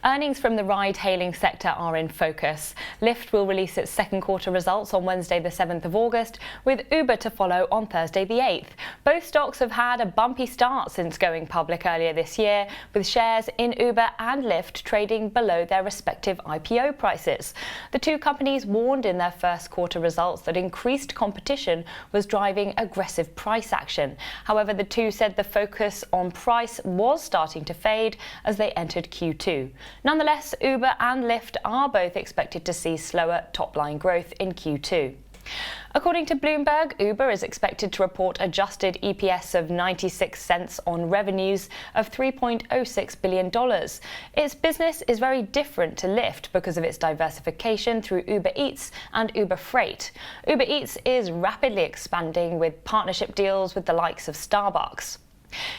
Earnings from the ride-hailing sector are in focus. Lyft will release its second quarter results on Wednesday the 7th of August, with Uber to follow on Thursday the 8th. Both stocks have had a bumpy start since going public earlier this year, with shares in Uber and Lyft trading below their respective IPO prices. The two companies warned in their first quarter results that increased competition was driving aggressive price action. However, the two said the focus on price was starting to fade as they entered Q2. Nonetheless, Uber and Lyft are both expected to see slower top-line growth in Q2. According to Bloomberg, Uber is expected to report adjusted EPS of 96 cents on revenues of $3.06 billion. Its business is very different to Lyft because of its diversification through Uber Eats and Uber Freight. Uber Eats is rapidly expanding with partnership deals with the likes of Starbucks.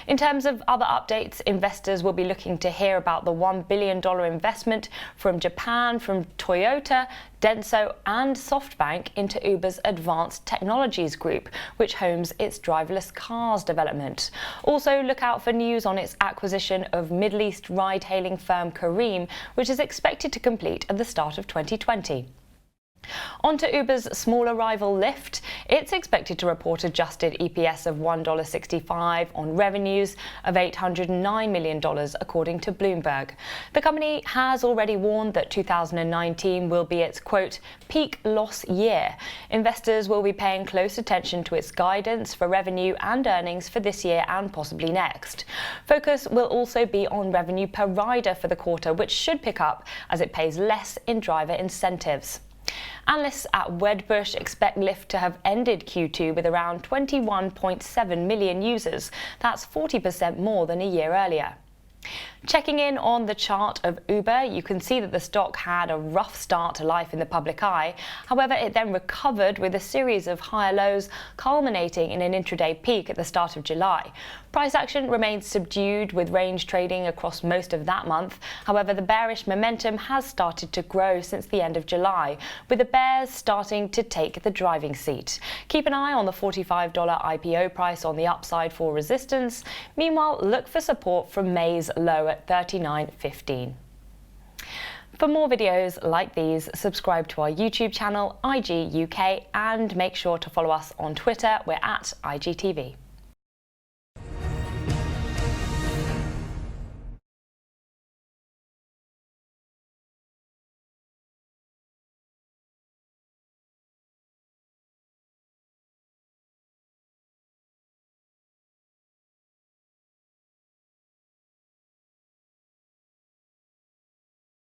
In terms of other updates, investors will be looking to hear about the $1 billion investment from Japan from Toyota, Denso and SoftBank into Uber's Advanced Technologies Group, which homes its driverless cars development. Also, look out for news on its acquisition of Middle East ride-hailing firm Careem, which is expected to complete at the start of 2020. On to Uber's smaller rival Lyft. It's expected to report adjusted EPS of $1.65 on revenues of $809 million, according to Bloomberg. The company has already warned that 2019 will be its, quote, peak loss year. Investors will be paying close attention to its guidance for revenue and earnings for this year and possibly next. Focus will also be on revenue per rider for the quarter, which should pick up as it pays less in driver incentives. Analysts at Wedbush expect Lyft to have ended Q2 with around 21.7 million users. That's 40% more than a year earlier. Checking in on the chart of Uber, you can see that the stock had a rough start to life in the public eye. However, it then recovered with a series of higher lows, culminating in an intraday peak at the start of July. Price action remains subdued, with range trading across most of that month. However, the bearish momentum has started to grow since the end of July, with the bears starting to take the driving seat. Keep an eye on the $45 IPO price on the upside for resistance. Meanwhile, look for support from May's low at $39.15. For more videos like these, subscribe to our YouTube channel, IG UK, and make sure to follow us on Twitter. We're at IGTV.